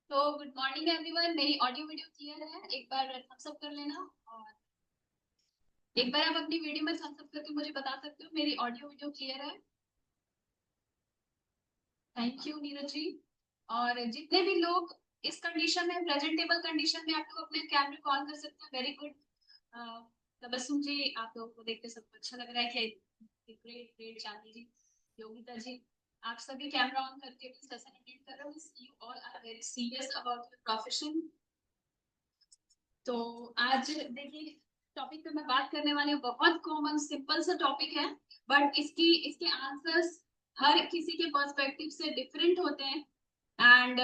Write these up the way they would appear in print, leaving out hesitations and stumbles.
तो good morning everyone. मेरी audio video clear है? एक बार थम्स अप कर लेना। और एक बार आप अपनी वीडियो में थम्स अप करके मुझे बता सकते हो मेरी ऑडियो वीडियो क्लियर है। Thank you Neeraj ji. और जितने भी लोग इस कंडीशन में, प्रेजेंटेबल कंडीशन में, आप लोग अपने कैमरे को ऑन कर सकते हैं। Very good. तबस्सुम जी, आप लोगों को देखते सबको अच्छा लग रहा है क्या? Great great. चांदी जी, योगिता जी, आप सभी कैमरा ऑन करके सेशन अटेंड कर रहे हो। You all are very serious about your profession. तो आज देखिए, टॉपिक पे मैं बात करने वाली हूँ, बहुत कॉमन सिंपल सा टॉपिक है। बट इसकी इसके आंसर्स हर किसी के पर्सपेक्टिव से डिफरेंट होते हैं। एंड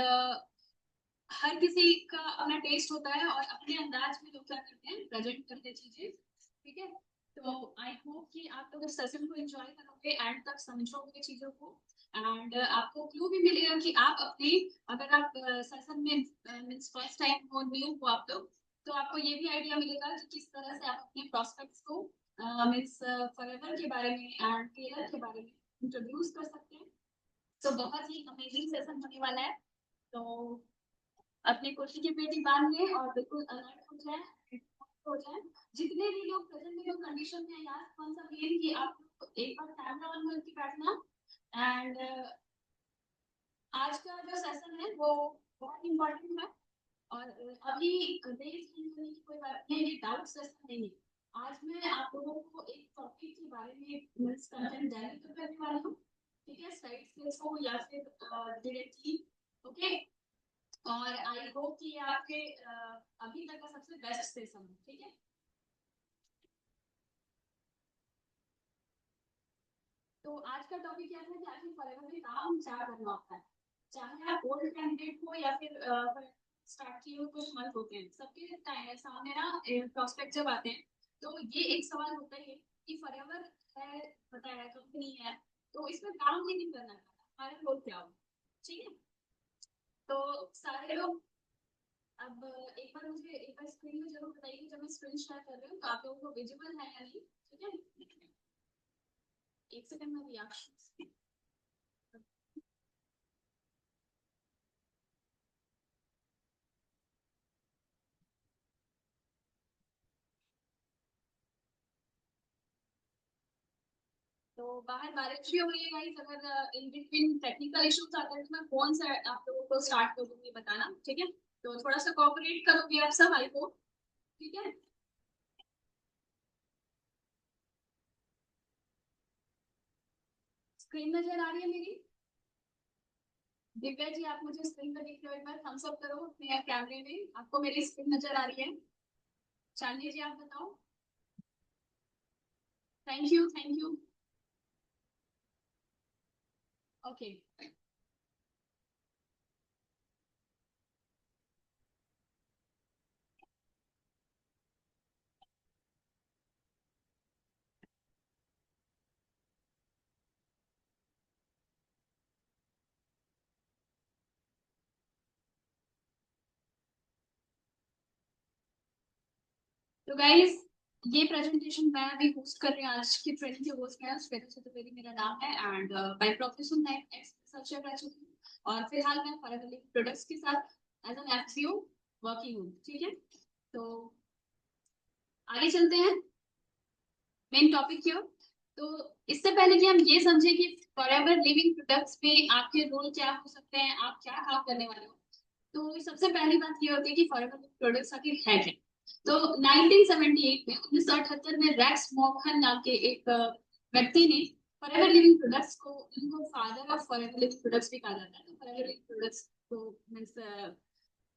हर किसी का अपना टेस्ट होता है और अपने अंदाज में लोग क्या करते हैं, प्रेजेंट करते हैं चीजें। ठीक है। तो आई होप कि आप लोग इस सेशन को एंजॉय करोगे, एंड तक समझोगे चीजों को। एंड आपको क्लू भी मिलेगा कि आप अपने, अगर आप सेशन में मीन्स फर्स्ट टाइम हो, न्यू हो आप लोग, तो आपको ये भी आइडिया मिलेगा कि किस तरह से आप अपने प्रोस्पेक्ट्स को मीन्स फॉरएवर के बारे में एंड केयर के बारे में इंट्रोड्यूस कर सकते हैं। तो बहुत ही अमेजिंग सेशन होने वाला है। तो अपनी कुर्सी की पेटी बांध लें और बिल्कुल अलर्ट हो जाए, हो जाए। जितने भी लोग प्रेजेंटेबल कंडीशन में, याद कौन सा मेन कि आप एक बार कैमरा ऑन करके बैठना। एंड आज का जो सेशन है वो बहुत इंपॉर्टेंट है। और अभी देर नहीं होने की कोई बात नहीं है, ये डाउट सेशन नहीं है। आज मैं आप लोगों को एक टॉपिक के बारे में कंटेंट जारी तो करने वाली हूँ। ठीक है, स्लाइड्स के थ्रू या फिर डायरेक्टली। ओके। और आई होप कि ये आपके अभी तक का सबसे बेस्ट सेशन है। ठीक है। तो आज का टॉपिक क्या है कि आखिर फॉरएवर में काम क्या करना होता है। चाहे आप ओल्ड कैंडिडेट हो या फिर स्टार्ट किए हुए कुछ मंथ होते हैं, सबके टाइम सामने ना प्रोस्पेक्ट जब आते हैं, तो ये एक सवाल होता है कि फॉरएवर है, बताया कंपनी है, तो इसमें काम नहीं करना है, हमारा रोल क्या हो। ठीक है। तो सारे लोग अब एक बार मुझे एक बार स्क्रीन में जरूर बताइए जब मैं स्क्रीन शेयर कर रही हूँ तो आप लोगों को विजिबल है या नहीं। ठीक है, एक सेकंड में रिएक्शन। तो बाहर बारिश भी हो रही है गाइस, अगर इन बिटवीन टेक्निकल इश्यूज आते हैं तो मैं फोन से आप लोगों को स्टार्ट कर दूंगी बताना। ठीक है। तो थोड़ा सा कोऑपरेट करोगे आप सब, आई होप। ठीक है। स्क्रीन नजर आ रही है मेरी? दिव्या जी, आप मुझे स्क्रीन पर दिख रहे हो? एक बार थम्स अप करो अपने कैमरे में, आपको मेरी स्क्रीन नजर आ रही है? चांदी जी, आप बताओ। Thank you, thank you. Okay. तो गाइस, ये प्रेजेंटेशन मैं अभी होस्ट कर रही हूँ। आज की ट्रेनिंग के होस्ट है श्वेता चतुर्वेदी मेरा नाम है। एंड बाय प्रोफेशन मैं एक्सएचआर ग्रेजुएट हूँ और फिलहाल मैं फॉरएवर प्रोडक्ट्स के साथ एज एन एफसीओ वर्किंग हूँ। ठीक है। तो आगे चलते हैं मेन टॉपिक की ओर। तो इससे पहले कि हम ये समझे कि फॉरएवर लिविंग प्रोडक्ट्स में आपके रोल क्या हो सकते हैं, आप क्या काम करने वाले हो, तो सबसे पहली बात ये होती है कि फॉरएवर प्रोडक्ट्स आखिर है क्या। तो 1978 में, 1978 में रैक्स मोहन नाम के एक व्यक्ति ने फॉरएवर लिविंग प्रोडक्ट्स को, उनको father of forever living products भी कहा जाता है, तो फॉरएवर लिविंग प्रोडक्ट्स को मींस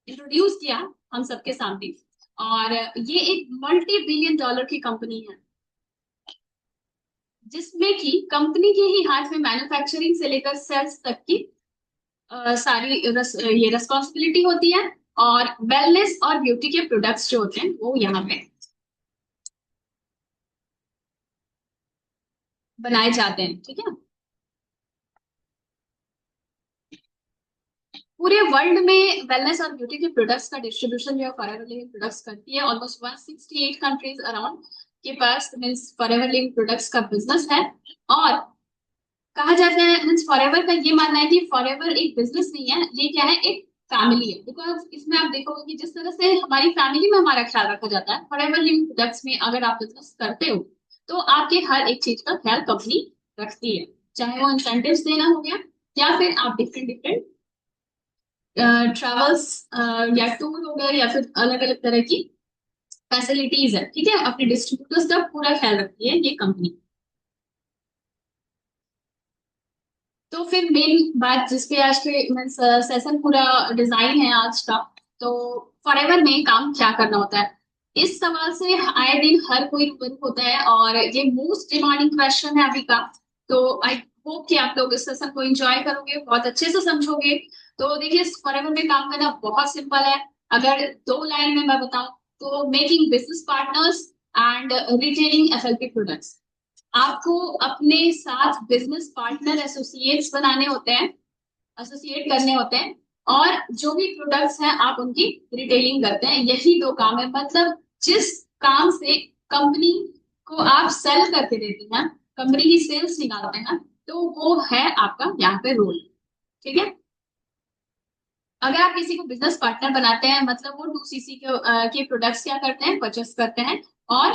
इंट्रोड्यूस किया हम सबके सामने। और ये एक मल्टी बिलियन डॉलर की कंपनी है, जिसमें कि कंपनी के ही हाथ में मैन्युफैक्चरिंग से लेकर सेल्स तक की सारी ये रेस्पॉन्सिबिलिटी होती है। और वेलनेस और ब्यूटी के प्रोडक्ट्स जो होते हैं वो यहाँ पे बनाए जाते हैं। ठीक है। पूरे वर्ल्ड में वेलनेस और ब्यूटी के प्रोडक्ट्स का डिस्ट्रीब्यूशन जो है फॉरएवर लिविंग प्रोडक्ट्स करती है। ऑलमोस्ट 168 कंट्रीज अराउंड के पास मीन्स फॉरएवर लिविंग प्रोडक्ट्स का बिजनेस है। और कहा जाता है मीन्स फॉरएवर का ये मानना है कि फॉरएवर एक बिजनेस नहीं है, ये क्या है, एक फैमिली है, बिकॉज इसमें आप देखोगे कि जिस तरह से हमारी फैमिली में हमारा ख्याल रखा जाता है, फॉर एवर लिविंग प्रोडक्ट्स में अगर आप बिजनेस करते हो तो आपके हर एक चीज का ख्याल कंपनी रखती है, चाहे वो इंसेंटिव्स देना हो गया या फिर आप डिफरेंट डिफरेंट ट्रेवल्स या टूर हो गया या फिर अलग अलग तरह की फैसिलिटीज है, ठीक है, अपने डिस्ट्रीब्यूटर्स का पूरा ख्याल रखती है ये कंपनी। तो फिर मेन बात जिसपे आज के सेशन पूरा डिजाइन है आज का, तो फॉरएवर में काम क्या करना होता है, इस सवाल से आए दिन हर कोई रूबरू होता है और ये मोस्ट डिमांडिंग क्वेश्चन है अभी का। तो आई होप कि आप लोग इस सेशन को एंजॉय करोगे, बहुत अच्छे से समझोगे। तो देखिए, फॉरएवर में काम करना बहुत सिंपल है। अगर दो लाइन में मैं बताऊं तो making business partners and retailing FLP products. आपको अपने साथ बिजनेस पार्टनर एसोसिएट्स बनाने होते हैं, एसोसिएट करने होते हैं, और जो भी प्रोडक्ट्स हैं आप उनकी रिटेलिंग करते हैं। यही दो काम है, मतलब जिस काम से कंपनी को आप सेल करके देते हैं, कंपनी की सेल्स निकालते हैं, तो वो है आपका यहाँ पे रोल, ठीक है। अगर आप किसी को बिजनेस पार्टनर बनाते हैं मतलब वो 2cc के प्रोडक्ट्स क्या करते हैं, परचेस करते हैं, और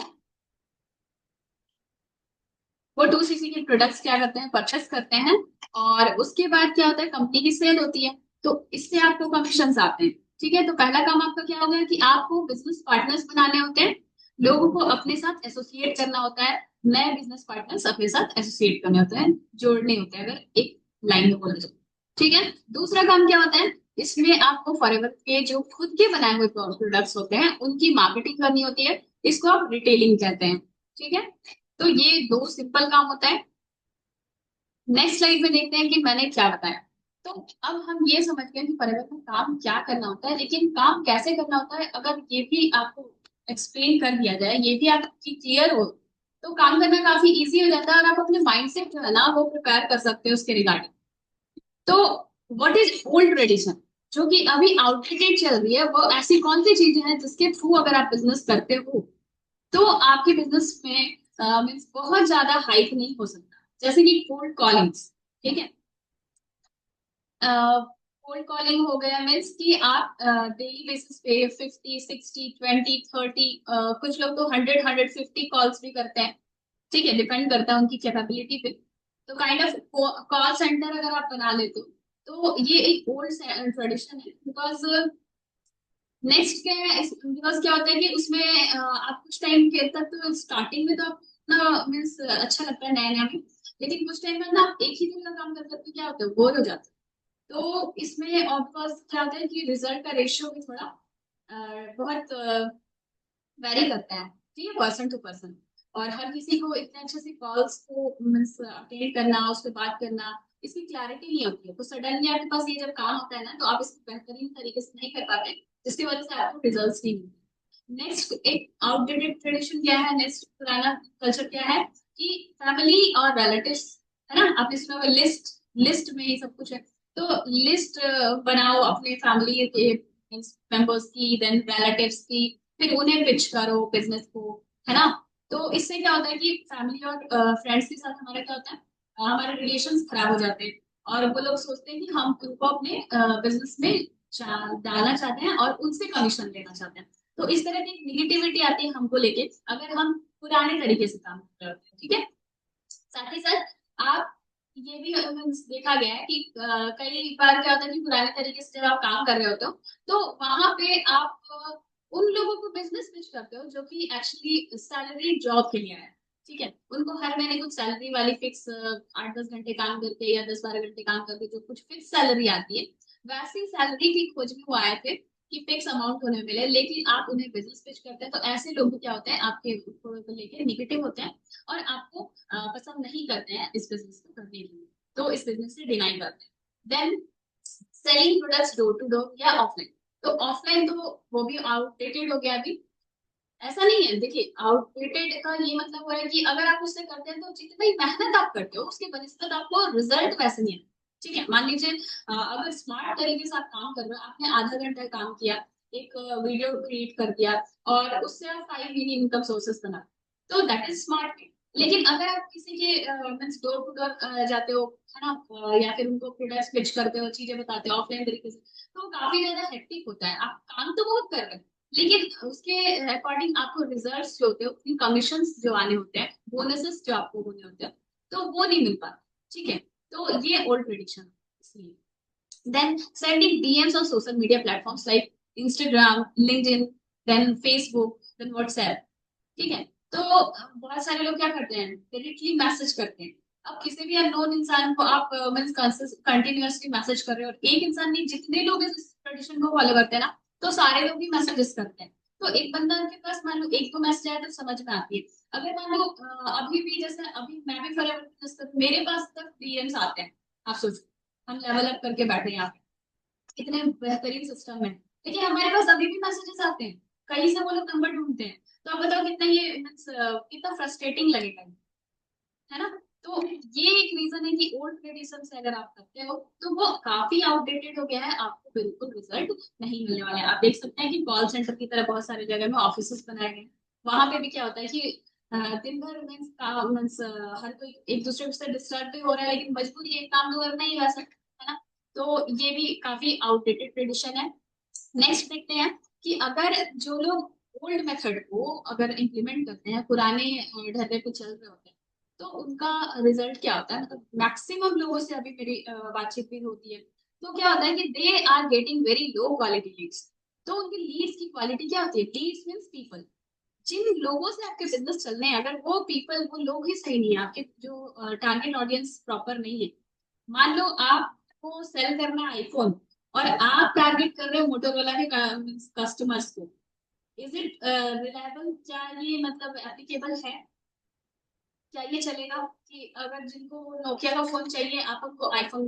वो 2cc के प्रोडक्ट्स क्या करते हैं, परचेस करते हैं, और उसके बाद क्या होता है, कंपनी की सेल होती है, तो इससे आपको कमीशन आते हैं, ठीक है। तो पहला काम आपका क्या होगा कि आपको बिजनेस पार्टनर्स बनाने होते हैं, लोगों को अपने साथ एसोसिएट करना होता है, नए बिजनेस पार्टनर्स अपने साथ एसोसिएट करने होते हैं, जोड़ने होते हैं, अगर एक लाइन में बोला जाए, ठीक है। दूसरा काम क्या होता है, इसमें आपको फॉरएवर के जो खुद के बनाए हुए प्रोडक्ट्स होते हैं उनकी मार्केटिंग करनी होती है, इसको आप रिटेलिंग कहते हैं, ठीक है। तो ये दो सिंपल काम होता है। नेक्स्ट स्लाइड में देखते हैं कि मैंने क्या बताया। तो अब हम ये समझ गए कि परिवर्तन में काम क्या करना होता है, लेकिन काम कैसे करना होता है अगर ये भी आपको एक्सप्लेन कर दिया जाए, ये भी आपकी क्लियर हो, तो काम करना काफी इजी हो जाता है और आप अपने माइंड सेट जो है ना वो प्रिपेयर कर सकते हो उसके रिगार्डिंग। तो व्हाट इज ओल्ड ट्रेडिशन, जो कि अभी आउटडेटेड चल रही है, वो ऐसी कौन सी चीजें हैं जिसके थ्रू अगर आप बिजनेस करते हो तो आपके बिजनेस में मीन्स बहुत ज्यादा हाइक नहीं हो सकता, जैसे कि कोल्ड कॉलिंग्स, ठीक है। कोल्ड कॉलिंग हो गया मीन्स कि आप डेली बेसिस पे 50 60 20 30 कुछ लोग तो 100 150 कॉल्स भी करते हैं, ठीक है, डिपेंड करता है उनकी कैपेबिलिटी पे। तो काइंड ऑफ कॉल सेंटर अगर आप बना लेते हो तो ये एक ओल्ड ट्रेडिशन है, बिकॉज नेक्स्ट क्या है, बिकॉज क्या होता है कि उसमें आप कुछ टाइम के तक तो स्टार्टिंग में तो आप मीन्स अच्छा लगता है नया नया में, लेकिन कुछ टाइम बाद ना आप एक ही दिन का काम कर करके क्या होता है, बोर हो जाता है। तो इसमें ऑफकोर्स क्या होता है कि रिजल्ट का रेशियो भी थोड़ा बहुत वेरी करता है, ठीक है, पर्सन टू पर्सन। और हर किसी को इतने अच्छे से कॉल्स को मीन्स अटेंड करना, उस पर बात करना, इसकी क्लैरिटी नहीं होती है, तो सडनली आपके पास ये जब काम होता है ना तो आप इसको बेहतरीन तरीके से नहीं कर पाते, जिसकी वजह से आपको रिजल्ट्स नहीं मिलते। नेक्स्ट एक आउटडेटेड ट्रेडिशन क्या है, नेक्स्ट पुराना कल्चर क्या है कि फैमिली और रिलेटिव्स, है ना, आपने सुना होगा लिस्ट, लिस्ट में ही सब कुछ है। तो लिस्ट बनाओ अपने फैमिली के मेंबर्स की, देन रिलेटिव्स की, फिर उन्हें पिच करो बिजनेस को, है ना। तो इससे क्या होता है कि फैमिली और फ्रेंड्स के साथ हमारा क्या होता है, हमारे रिलेशंस खराब हो जाते हैं, और वो लोग सोचते हैं कि हम उनको अपने बिजनेस में डालना चाहते हैं और उनसे कमीशन लेना चाहते हैं। तो इस तरह की निगेटिविटी आती है हमको लेके, अगर हम पुराने तरीके से काम कर रहे होते हैं, ठीक है। साथ ही साथ आप ये भी देखा गया है कि कई बार क्या होता है कि पुराने तरीके से जब आप काम कर रहे होते हो तो वहां पे आप उन लोगों को बिजनेस पिच करते हो जो कि एक्चुअली सैलरी जॉब के लिए आए हैं, ठीक है। उनको हर महीने कुछ सैलरी वाली फिक्स 8 10 घंटे काम करके या 10 12 घंटे काम करके जो कुछ फिक्स सैलरी आती है, वैसी सैलरी की खोज में वो आए थे कि फिक्स अमाउंट उन्हें मिले, लेकिन आप उन्हें बिजनेस पिच करते हैं तो ऐसे लोग क्या होते हैं आपके को लेके निगेटिव होते हैं और आपको पसंद नहीं करते हैं इस बिजनेस को करने के लिए, तो इस बिजनेस से डिनाई करते हैं। Then selling products door to door या ऑफलाइन, तो ऑफलाइन तो वो भी आउटडेटेड हो गया अभी, ऐसा नहीं है। देखिए, आउटडेटेड का ये मतलब हो रहा है कि अगर आप उससे करते हैं तो जितनी मेहनत आप करते हो उसके बनस्पत आपको रिजल्ट वैसे नहीं है, ठीक है। मान लीजिए अगर स्मार्ट तरीके से आप काम कर रहे हो, आपने आधा घंटा काम किया, एक वीडियो क्रिएट कर दिया और उससे आप 5 मिलियन इनकम सोर्सेस बना, तो दैट इज स्मार्ट। लेकिन अगर आप किसी के मीन्स डोर टू डोर जाते हो, है ना, या फिर उनको प्रोडक्ट्स पिच करते हो, चीजें बताते हो ऑफलाइन तरीके से, तो वो काफी ज्यादा हेक्टिक होता है। आप काम तो बहुत कर रहे हैं, लेकिन उसके अकॉर्डिंग आपको रिजल्ट्स जो होते हैं, कमीशन जो आने होते हैं, बोनसेस जो आपको होने होते हैं, तो वो नहीं मिल पाता। ठीक है, तो ये ओल्ड ट्रेडिशन इसलिए। Then sending DMs on social media platforms like Instagram, LinkedIn, then Facebook, then WhatsApp. ठीक है, तो बहुत सारे लोग क्या करते हैं, डायरेक्टली मैसेज करते हैं। अब किसी भी अननोन इंसान को आप मीन्स कंटिन्यूअसली मैसेज कर रहे हो, और एक इंसान नहीं, जितने लोग इस ट्रेडिशन को फॉलो करते हैं ना, तो सारे लोग भी मैसेजेस करते हैं। तो एक बंदा के पास मान लो एक दो मैसेज आया तो समझ में आती है। अगर मान लो अभी भी, जैसे अभी मैं भी फॉरएवर बिजनेस कर, मेरे पास तक डीएम्स आते हैं। आप सोचो, हम लेवल अप करके बैठे हैं यहाँ पे, कितने बेहतरीन सिस्टम है, लेकिन हमारे पास अभी भी मैसेजेस आते हैं, कहीं से वो लोग नंबर ढूंढते हैं। तो आप बताओ कितना ये कितना फ्रस्ट्रेटिंग लगेगा, है ना। तो ये एक रीजन है कि ओल्ड ट्रेडिशन से अगर आप करते हो तो वो काफी आउटडेटेड हो गया है, आपको बिल्कुल रिजल्ट नहीं मिलने वाला है। आप देख सकते हैं कि कॉल सेंटर की तरह बहुत सारे जगह में ऑफिस बनाए गए हैं। वहां पे भी क्या होता है कि दिन भर मीन्स हर कोई एक दूसरे से डिस्टर्ब भी हो रहा है, लेकिन मजबूरी है, काम तो करना ही है वैसा, है ना। तो ये भी काफी आउटडेटेड ट्रेडिशन है। नेक्स्ट देखते हैं कि अगर जो लोग ओल्ड मेथड को अगर इम्प्लीमेंट करते हैं, पुराने ढर्रे पे चल रहे होते हैं, तो उनका रिजल्ट क्या होता है, मतलब मैक्सिमम लोगों से अभी मेरी बातचीत भी होती है, तो क्या होता है कि they are getting very low quality leads. तो उनकी लीड्स की क्वालिटी क्या होती है, लीड्स मीन्स पीपल, जिन लोगों से आपके बिजनेस चलने हैं, अगर वो पीपल, वो लोग ही सही नहीं है, आपके जो टारगेट ऑडियंस प्रॉपर नहीं है। मान लो आपको सेल करना है आईफोन, और आप टारगेट कर रहे हो मोटोरोला के कस्टमर्स को, इज इट रिलायबल, क्या ये मतलब एप्लीकेबल है? क्या ये चलेगा कि अगर जिनको नोकिया का फोन चाहिए आप उनको आईफोन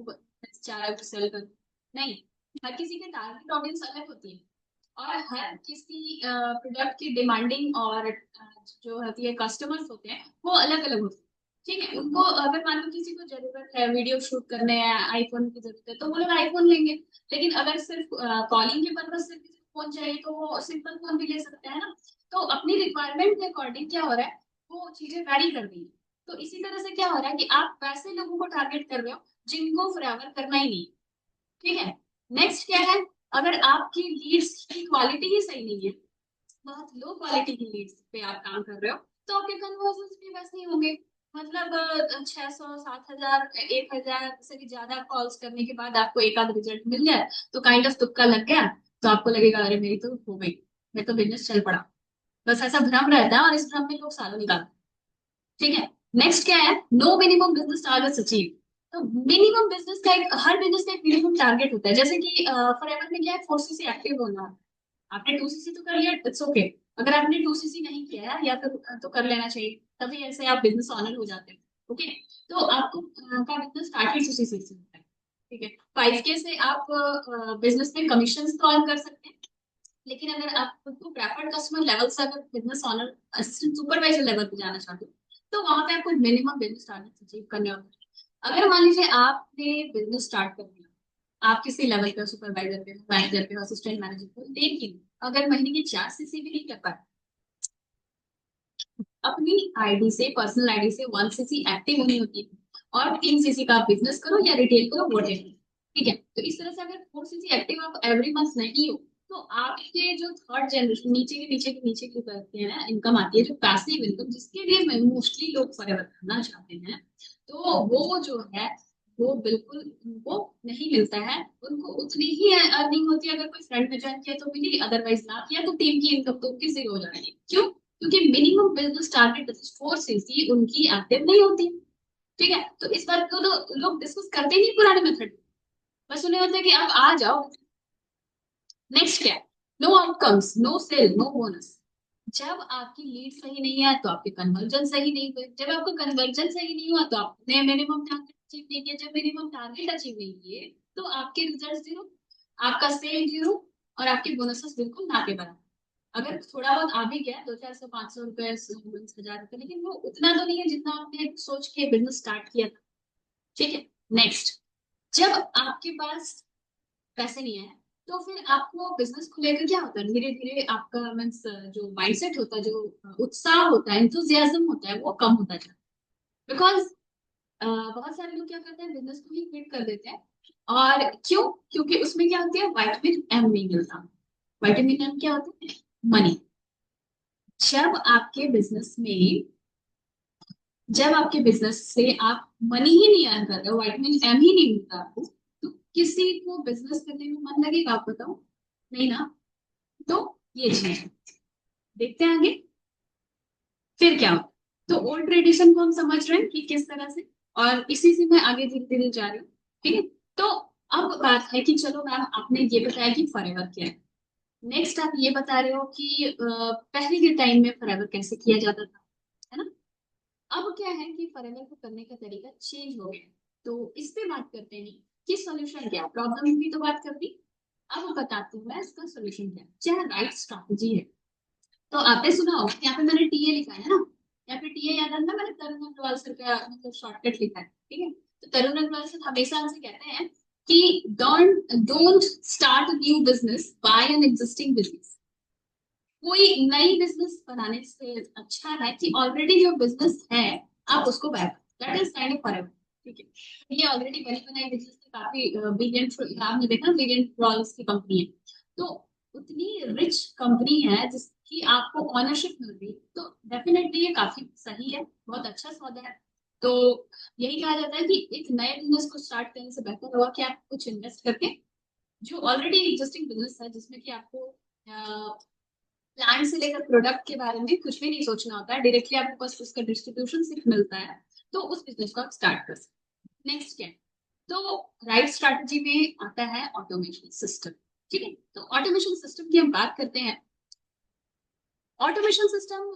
चाह रहे हो सेल कर? नहीं, हर किसी के टारगेट ऑडियंस अलग होती है, और हर किसी प्रोडक्ट की डिमांडिंग और जो होती है कस्टमर्स होते हैं, वो अलग अलग होते हैं। ठीक है, उनको अगर मान लो किसी को जरूरत है वीडियो शूट करने हैं, आईफोन की जरूरत है, तो वो लोग आईफोन लेंगे। लेकिन अगर सिर्फ कॉलिंग के पर्पज से किसी को फोन चाहिए, तो वो सिंपल फोन भी ले सकते हैं ना। तो अपनी रिक्वायरमेंट के अकॉर्डिंग क्या हो रहा है, वो चीजें वैरी कर रही है। तो इसी तरह से क्या हो रहा है कि आप वैसे लोगों को टारगेट कर रहे हो जिनको फॉरएवर करना ही नहीं। ठीक है, नेक्स्ट क्या है, अगर आपकी लीड्स की क्वालिटी ही सही नहीं है, बहुत लो क्वालिटी की लीड्स पे आप काम कर रहे हो, तो आपके कन्वर्जन भी वैसे ही होंगे। मतलब 600 7,000 1,000 से भी ज्यादा कॉल्स करने के बाद आपको एक आध रिजल्ट मिल जाए, तो काइंड ऑफ तुक्का लग गया, तो आपको लगेगा अरे मेरी तो हो गई, मैं तो बिजनेस चल पड़ा। बस ऐसा भ्रम रहता है, और इस भ्रम में लोग सालों निकालते हैं। ठीक है, नेक्स्ट क्या है, no minimum business target achieve. तो मिनिमम बिजनेस का एक, हर बिजनेस का एक मिनिमम टारगेट होता है। जैसे कि फॉरएवर में क्या है, 4cc एक्टिव होना है। आपने 2cc तो कर लिया, इट्स ओके। अगर आपने 2cc नहीं किया है या तो कर लेना चाहिए, तभी ऐसे आप बिजनेस ऑनर हो जाते हो। ओके, तो आपको का बिजनेस स्टार्ट ही 2cc से होता है। ठीक है, 5K से आप बिजनेस में कमीशन तो अर्न कर सकते हैं। लेकिन अगर आप खुद को प्रेफर्ड कस्टमर लेवल से अगर business honour assistant supervisor level पे जाना चाहते हो, तो वहां पे आपको मिनिमम बिजनेस टारगेट अचीव करने होते हैं। अगर मान लीजिए आपने बिजनेस स्टार्ट कर दिया, आप किसी लेवल पे सुपरवाइजर पे, मैनेजर पे, असिस्टेंट मैनेजर पे, लेकिन अगर महीने की 4cc भी नहीं कर पाए, अपनी आईडी से, पर्सनल आईडी से 1cc एक्टिव होनी होती है, और 3cc का बिजनेस करो या रिटेल करो, वोटे। ठीक है, तो इस तरह से अगर 4cc एक्टिव आप एवरी मंथ नहीं हो, तो आपके जो थर्ड जनरेशन, नीचे की करते हैं इनकम आती है, जो पैसिव इनकम, जिसके लिए मोस्टली लोग फॉरएवर करना चाहते हैं, तो वो जो है, वो बिल्कुल उनको नहीं मिलता है। उनको उतनी ही अर्निंग होती है, अगर कोई फ्रेंड में ज्वाइन किया तो मिली, अदरवाइज ना किया तो टीम की इनकम तो उनकी जीरो हो जाएगी। क्यों? क्योंकि मिनिमम बिजनेस टारगेट 4cc उनकी एक्टिव नहीं होती। ठीक है, तो इस बात को तो लोग डिस्कस करते ही नहीं पुराने मेथड, बस उन्हें होता है कि आप आ जाओ। नेक्स्ट क्या है, no outcomes, no sale, no bonus. जब आपकी लीड सही नहीं है तो आपके कन्वर्जन सही नहीं हुए, जब आपका कन्वर्जन सही नहीं हुआ तो आपने मिनिमम टारगेट अचीव नहीं किया, जब मिनिमम टारगेट अचीव नहीं किए तो आपके रिजल्ट जीरो, आपका सेल जीरो, और आपके बोनसेस बिल्कुल ना के बराबर। अगर थोड़ा बहुत आ भी गया, 200 400 500 रुपए, 1000 रुपए, लेकिन वो उतना तो नहीं है जितना आपने सोच के बिजनेस स्टार्ट किया था। ठीक है, नेक्स्ट, जब आपके पास पैसे नहीं है, तो फिर आपको बिजनेस को लेकर क्या होता है, धीरे धीरे आपका मीन्स जो माइंडसेट होता है, जो उत्साह होता है, एंथुजियाज्म होता है, वो कम होता जाता है। बिकॉज बहुत सारे लोग क्या करते हैं, बिजनेस को ही क्विट कर देते हैं। और क्यों? क्योंकि उसमें क्या होती है, विटामिन एम नहीं मिलता। विटामिन एम क्या होता है? मनी। जब आपके बिजनेस में जब आपके बिजनेस से आप मनी ही नहीं अर्न कर रहे हो, विटामिन एम ही नहीं मिलता आपको, तो किसी को बिजनेस करने में मन लगेगा? आप बताओ, नहीं ना। तो ये चीज है। देखते हैं आगे फिर क्या होता है। तो ओल्ड ट्रेडिशन को हम समझ रहे हैं कि किस तरह से, और इसी से मैं आगे धीरे धीरे जा रही हूँ। ठीक है। तो अब बात है कि चलो मैम, आपने ये बताया कि फॉरएवर क्या है। नेक्स्ट आप ये बता रहे हो कि पहले के टाइम में फॉरएवर कैसे किया जाता था, है ना। अब क्या है कि फॉरएवर को करने का तरीका चेंज हो गया। तो इस पे बात करते हैं कि सॉल्यूशन क्या है। प्रॉब्लम की तो बात कर दी, अब बताती हूँ मैं इसका सॉल्यूशन क्या है, क्या राइट स्ट्रैटेजी है। तो आपने सुना होगा, यहाँ पे मैंने टीए लिखा है ना, यहाँ पे टीए याद है ना, मैंने तरुण अग्रवाल सर का मतलब शॉर्टकट लिखा है, ठीक है। तो तरुण अग्रवाल सर हमेशा हमसे कहते हैं कि don't don't start new business by an existing business. कोई नई बिजनेस बनाने से अच्छा है कि ऑलरेडी जो बिजनेस है आप उसको बाय करो। That is kind of forever. ठीक है, ये ऑलरेडी बनी बनाई बिजनेस से काफी बिलियन, आपने देखा बिलियन डॉलर्स की कंपनी है। तो उतनी रिच कंपनी है जिसकी आपको ऑनरशिप मिल रही है, तो डेफिनेटली ये काफी सही है, बहुत अच्छा सौदा है। तो यही कहा जाता है कि एक नए बिजनेस को स्टार्ट करने से बेहतर होगा कि आप कुछ इन्वेस्ट करके जो ऑलरेडी एग्जिस्टिंग बिजनेस है, जिसमें कि आपको प्लांट से लेकर प्रोडक्ट के बारे में कुछ भी नहीं सोचना होता है, डायरेक्टली आपको बस उसका डिस्ट्रीब्यूशन सिर्फ मिलता है, तो उस बिजनेस को आप स्टार्ट कर सकते हैं। नेक्स्ट क्या है? तो राइट स्ट्रैटेजी में आता है ऑटोमेशन सिस्टम। ठीक है, तो ऑटोमेशन सिस्टम की हम बात करते हैं। ऑटोमेशन सिस्टम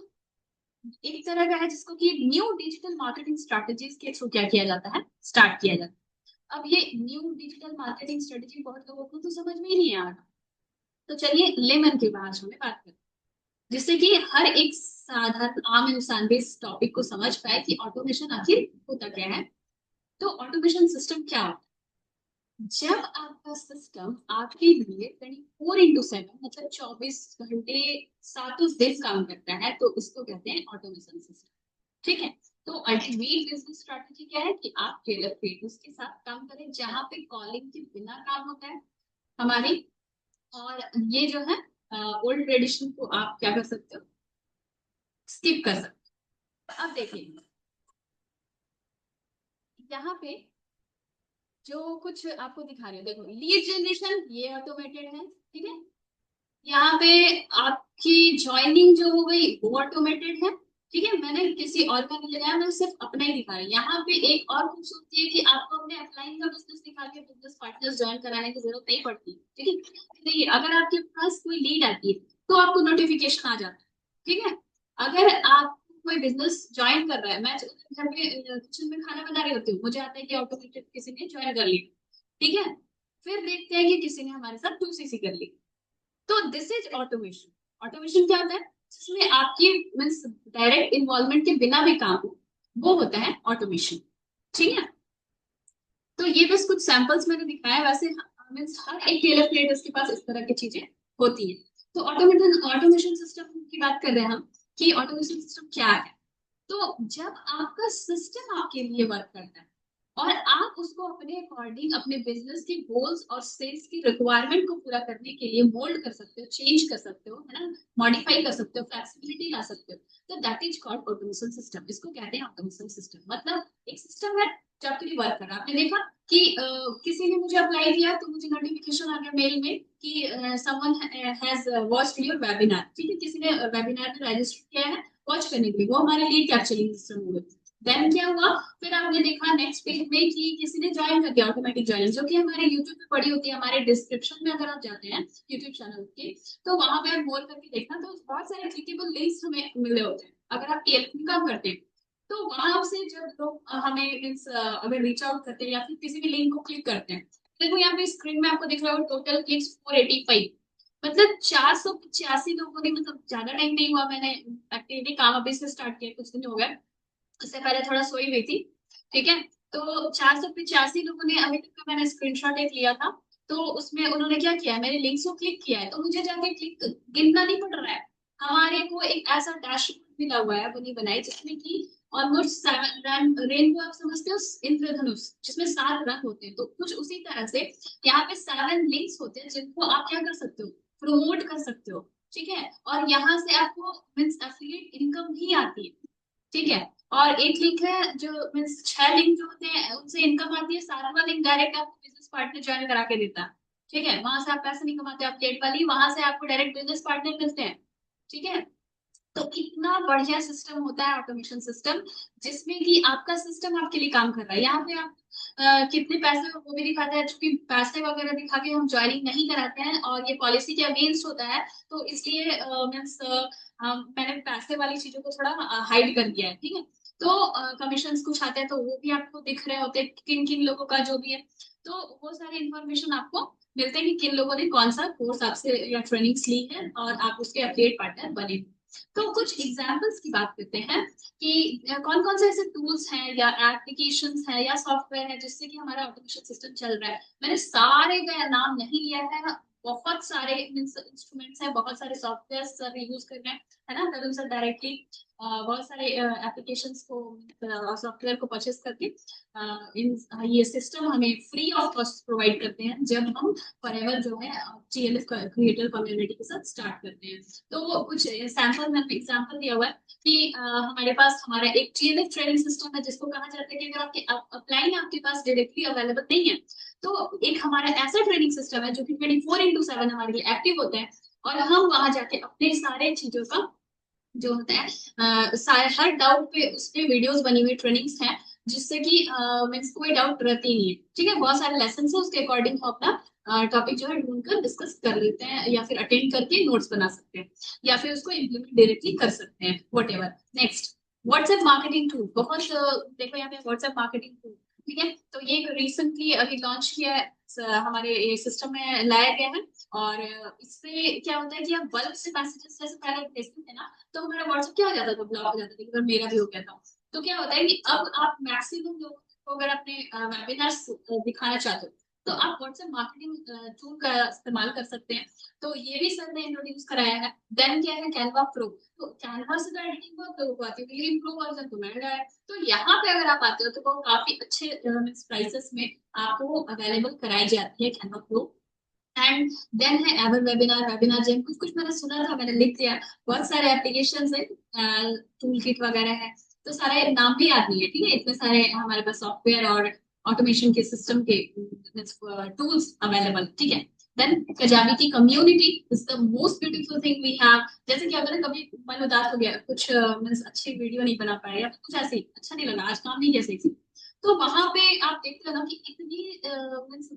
एक तरह का है जिसको कि न्यू डिजिटल मार्केटिंग स्ट्रैटेजीज के थ्रू क्या किया जाता है, स्टार्ट किया जाता है। अब ये न्यू डिजिटल मार्केटिंग स्ट्रेटेजी बहुत लोगों को तो समझ में ही नहीं आ रहा। तो चलिए लेमन की भाषा में बात करते हैं, जिससे कि हर एक साधारण आम इंसान भी इस टॉपिक को समझ पाए कि ऑटोमेशन आखिर होता क्या है। तो ऑटोमेशन सिस्टम क्या होता है? जब आपका सिस्टम आपके लिए 24x7 मतलब 24 घंटे 7 दिन काम करता है, तो इसको कहते हैं ऑटोमेशन सिस्टम। ठीक है। तो अल्टीमेट बिजनेस स्ट्रेटेजी क्या है कि आप टेलर ट्रेडर्स के साथ काम करें, जहां पे कॉलिंग के बिना काम होता है हमारी। और ये जो है ओल्ड ट्रेडिशन को आप क्या कर सकते हो, स्किप कर सकते हो। अब देखिए यहाँ पे जो कुछ आपको दिखा रहे हो, देखो लीड जनरेशन ये ऑटोमेटेड है, ठीक है। यहाँ पे आपकी ज्वाइनिंग जो हो गई वो ऑटोमेटेड है, ठीक है। मैंने किसी और का नहीं लगाया, मैं सिर्फ अपना ही दिखा रहा हूँ। यहाँ पे एक और खूबसूरती है कि आपको अपने अपलाइन का बिजनेस दिखा के बिजनेस पार्टनर्स ज्वाइन कराने की जरूरत नहीं पड़ती, ठीक है। देखिए अगर आपके पास कोई लीड आती है तो आपको नोटिफिकेशन आ जाता है, ठीक है। अगर आप कोई बिजनेस ज्वाइन कर रहा है, मैं घर पे किचन में खाना बना रही होती हूँ, मुझे आता है कि ऑटोमेटेड किसी ने ज्वाइन कर लिया, ठीक है। फिर देखते हैं कि किसी ने हमारे साथ 2cc कर ली। तो दिस इज ऑटोमेशन। ऑटोमेशन क्या होता है? जिसमें आपकी मीन्स डायरेक्ट इन्वॉल्वमेंट के बिना भी काम हो, वो होता है ऑटोमेशन। ठीक है। तो ये बस कुछ सैंपल्स मैंने दिखाया, वैसे मीन्स हर एक टेलर प्लेटर्स के पास इस तरह की चीजें होती है। तो ऑटोमेशन ऑटोमेशन सिस्टम की बात कर रहे हैं हम कि ऑटोमेशन सिस्टम क्या है। तो जब आपका सिस्टम आपके लिए वर्क करता है और आप उसको अपने अकॉर्डिंग अपने बिजनेस के गोल्स और सेल्स की रिक्वायरमेंट को पूरा करने के लिए मोल्ड कर सकते हो, चेंज कर सकते हो, है ना, मॉडिफाई कर सकते हो, फ्लेक्सिबिलिटी ला सकते हो, तो that is called automation system. इसको कहते हैं ऑटोमेशन सिस्टम। मतलब एक सिस्टम है जो आपके लिए वर्क कर रहा है। आपने देखा कि किसी ने मुझे अप्लाई किया तो मुझे नोटिफिकेशन आ गया मेल में कि someone has watched your webinar, ठीक है। किसी ने वेबिनार में रजिस्टर किया है वॉच करने के लिए, वो हमारे लीड कैप्चरिंग सिस्टम हो गए। देन क्या हुआ, फिर आपने देखा नेक्स्ट पेज में कि किसी ने ज्वाइन कर दिया, ऑटोमेटिक ज्वाइनिंग, जो कि हमारे यूट्यूब पे पड़ी होती है। हमारे डिस्क्रिप्शन में अगर आप जाते हैं यूट्यूब चैनल के, तो वहां पे आप मोर करके देखना, तो बहुत सारे क्लिकेबल लिंक्स हमें मिले होते हैं अगर आप टीएलपी काम करते हैं। तो वहां से जब लोग हमें मीन्स अगर रीच आउट करते हैं या फिर किसी भी लिंक को क्लिक करते हैं, देखो यहाँ पे स्क्रीन में आपको दिख रहा होगा टोटल क्लिक्स 485, मतलब 485 लोगों ने, मतलब ज्यादा टाइम नहीं हुआ, मैंने एक्टिविटी काम अभी से स्टार्ट किया, कुछ दिन हो गए, उससे पहले थोड़ा सोई हुई थी, ठीक है। तो 485 लोगों ने, अभी तक का मैंने स्क्रीनशॉट एक लिया था, तो उसमें उन्होंने क्या किया, मेरे लिंक्स को क्लिक किया है तो मुझे जाके क्लिक गिनना नहीं पड़ रहा है। हमारे को एक ऐसा डैशबोर्ड मिला हुआ है, बनी बनाई, जिसमें कि ऑलमोस्ट 7 रेनबो आप समझते हो, इंद्रधनुष, जिसमें 7 रंग होते हैं। तो कुछ उसी तरह से यहाँ पे 7 लिंक्स होते हैं जिनको आप क्या कर सकते हो, प्रमोट कर सकते हो। ठीक है, और यहाँ से आपको मीन्स एफिलिएट इनकम भी आती है। ठीक है, और एक लिंक है जो मीन्स 6 लिंक जो होते हैं उनसे इनकम आती है, 7वां लिंक डायरेक्ट आपको बिजनेस पार्टनर ज्वाइन करा के देता है। ठीक है, वहां से आप पैसे नहीं कमाते, आप लेट वाली, वहां से आपको डायरेक्ट बिजनेस पार्टनर मिलते हैं। ठीक है, तो इतना बढ़िया सिस्टम होता है ऑटोमेशन सिस्टम, जिसमें कि आपका सिस्टम आपके लिए काम कर रहा है। यहाँ पे आप कितने पैसे वो भी दिखाता है, चूंकि पैसे वगैरह दिखा के हम ज्वाइनिंग नहीं कराते हैं और ये पॉलिसी के अगेंस्ट होता है, तो इसलिए मीन्स मैंने पैसे वाली चीजों को थोड़ा हाइड कर दिया है। ठीक है, तो कमीशन कुछ आते हैं तो वो भी आपको दिख रहे होते हैं, किन किन लोगों का जो भी है। तो वो सारी इन्फॉर्मेशन आपको मिलते हैं कि किन लोगों ने कौन सा कोर्स आपसे या ट्रेनिंग्स ली है और आप उसके अपडेट पार्टनर बने। तो कुछ एग्जाम्पल्स की बात करते हैं कि कौन कौन से ऐसे टूल्स हैं या एप्लीकेशंस हैं या सॉफ्टवेयर है जिससे कि हमारा ऑटोमेशन सिस्टम चल रहा है। मैंने सारे का नाम नहीं लिया है, बहुत सारे इंस्ट्रूमेंट्स हैं, बहुत सारे सॉफ्टवेयर सर यूज कर रहे हैं, है ना, तरुण सर डायरेक्टली बहुत सारे एप्लीकेशंस को, सॉफ्टवेयर को परचेस करके ये सिस्टम हमें फ्री ऑफ कॉस्ट प्रोवाइड करते हैं जब हम फॉरएवर जो है टीएलएफ क्रिएटर कम्युनिटी के साथ स्टार्ट करते हैं। तो कुछ सैंपल मैंने एग्जांपल दिया हुआ है कि हमारे पास हमारा एक टीएलएफ ट्रेनिंग सिस्टम है, जिसको कहा जाता है कि अगर आपके अपलाइन आपके पास डायरेक्टली अवेलेबल नहीं है, तो एक हमारा ऐसा ट्रेनिंग सिस्टम है जो कि 24/7 हमारे लिए एक्टिव होता है, और हम वहां जाके अपने सारे चीजों का जो होता है हर डाउट पे उस पे वीडियोस बनी हुई ट्रेनिंग्स हैं, जिससे कि मीन्स कोई डाउट रहती नहीं है। ठीक है, बहुत सारे लेसन है, उसके अकॉर्डिंग हम अपना टॉपिक जो है ढूंढ कर डिस्कस कर लेते हैं, या फिर अटेंड करके नोट्स बना सकते हैं, या फिर उसको इम्प्लीमेंट डायरेक्टली कर सकते हैं, what ever. Next, WhatsApp marketing tool, बहुत देखो यहाँ पे व्हाट्सएप मार्केटिंग टूल। ठीक है, तो ये रिसेंटली अभी लॉन्च किया है, हमारे ये सिस्टम में लाया गया है। और इससे क्या होता है कि आप बल्क से मैसेजेस जैसे पहले भेजते थे ना, तो हमारा व्हाट्सएप क्या हो जाता था, ब्लॉक हो जाता था, एक मेरा भी हो गया था। तो क्या होता है कि अब आप मैक्सिमम लोगों को अगर अपने वेबिनार्स दिखाना चाहते हो, तो आप व्हाट्सएप मार्केटिंग टूल का इस्तेमाल कर सकते हैं। तो ये भी सर ने इंट्रोड्यूस कराया है। देन क्या है, कैनवा प्रो। तो कैनवा से तो एडिटिंग बहुत लोगों को आती है, लेकिन प्रो वर्जन तो मैंने है। तो यहाँ पे अगर आप आते हो तो वो काफी अच्छे प्राइसेस में आपको अवेलेबल कराई जाती है कैनवा प्रो। एंड देन है एवर वेबिनार, वेबिनार जैम, कुछ कुछ मैंने सुना था, मैंने लिख दिया। बहुत सारे एप्लीकेशन है, टूल किट वगैरह है, तो सारे नाम भी याद नहीं है। ठीक है, इतने सारे हमारे पास सॉफ्टवेयर और ऑटोमेशन के सिस्टम के टूल्स अवेलेबल। ठीक है, देन कजाबिटी community is the most beautiful thing we have. जैसे कि अगर कभी मन उदास हो गया, कुछ मीन्स अच्छी वीडियो नहीं बना पाया या कुछ ऐसे ही अच्छा नहीं लगा, आज काम नहीं किया सही से, तो वहां पे आप देखते हो ना कि इतनी मीन्स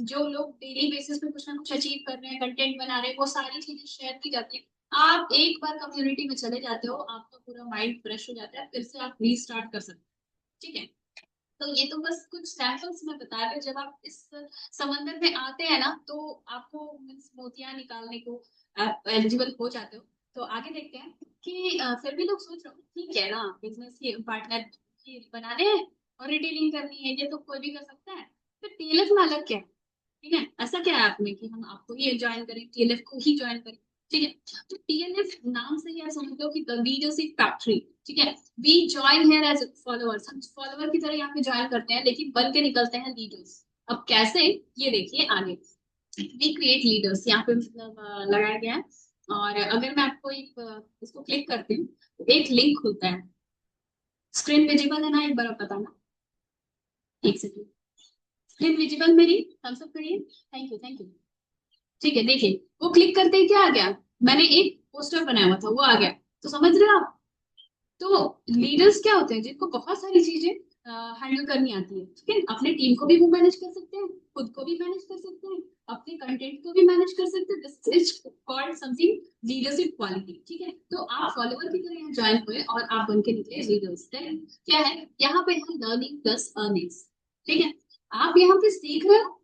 जो लोग डेली बेसिस पे कुछ ना कुछ अचीव कर रहे हैं, कंटेंट बना रहे हैं, वो सारी चीजें शेयर की जाती है। आप एक बार कम्युनिटी में चले जाते हो, आपका पूरा माइंड फ्रेश हो जाता है, फिर से आप रीस्टार्ट कर सकते हो। ठीक है, तो ये तो बस कुछ सैंपल्स में बता रहे, जब आप इस समंदर में आते हैं ना, तो आपको मीन्स मोतियां निकालने को आप एलिजिबल हो जाते हो। तो आगे देखते हैं कि फिर भी लोग सोच रहे हो ठीक है ना, बिजनेस के पार्टनर बनाने हैं और रिटेलिंग करनी है, ये तो कोई भी कर सकता है, तो टीएलएफ में अलग क्या है। ठीक है, ऐसा क्या है आप में कि हम आपको ये ज्वाइन करें, टीएलएफ को ही ज्वाइन करें। ठीक है, तो टीएलएफ नाम से ही आप समझ लो कि द लीडरशिप फैक्ट्री। ठीक है, we join here as followers, हम फॉलोअर की तरह यहाँ पे ज्वाइन करते हैं, लेकिन बन के निकलते हैं लीडर्स। अब कैसे, ये देखिए आगे। वी क्रिएट लीडर्स यहाँ पे मतलब लगाया गया है। और अगर मैं आपको एक इसको क्लिक करती हूँ तो एक लिंक खुलता है। स्क्रीन विजिबल है ना, एक बार आप बताना। एक सेकंड, स्क्रीन विजिबल मेरी, थम्स अप करिए, थैंक यू थैंक यू। ठीक है, देखिए वो क्लिक करते ही क्या आ गया, मैंने एक पोस्टर बनाया हुआ था, वो आ गया। तो समझ रहे हो आप, तो लीडर्स क्या होते हैं जिनको बहुत सारी चीजें हैंडल करनी आती है। ठीक है, अपने टीम को भी वो मैनेज कर सकते हैं, खुद को भी मैनेज कर सकते हैं, अपने कंटेंट को भी मैनेज कर सकते हैं। This is called something leadership quality. ठीक है, तो आप फॉलोअर की तरह यहाँ ज्वाइन हुए और आप बन के निकले लीडर्स। क्या है यहाँ पे है, लर्निंग प्लस अर्निंग्स। ठीक है, आप यहाँ पे सीख रहे हो,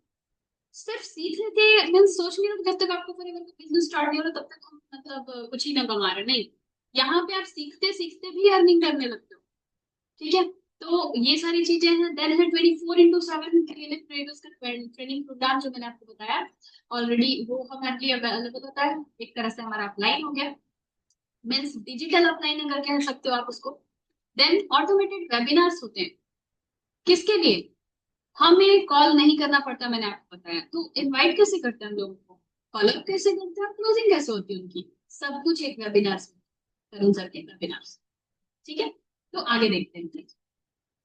सिर्फ सीखने के मैं सोच नहीं रहा जब तक आपको पूरे बिजनेस स्टार्ट नहीं हो रहा तब तक हम मतलब कुछ ही ना कमा रहे, नहीं। यहाँ पे आप सीखते सीखते भी अर्निंग करने लगते हो। ठीक है, तो ये सारी चीजें हैं। देन है 24/7 क्रेडिट का ट्रेनिंग प्रोग्राम जो मैंने आपको बताया ऑलरेडी, वो हमारे लिए अवेलेबल होता है। एक तरह से हमारा अपलाइन हो गया, मीन्स डिजिटल अपलाइन अगर कह सकते हो आप उसको। देन ऑटोमेटेड वेबिनार्स होते हैं, किसके लिए? हमें कॉल नहीं करना पड़ता, मैंने आपको बताया। तो इनवाइट कैसे करते हैं हम लोगों को, फॉलो अप कैसे करते हैं, क्लोजिंग कैसे होती है उनकी, सब कुछ एक वेबिनार में, तरुण सर के वेबिनार। ठीक है, तो आगे देखते हैं।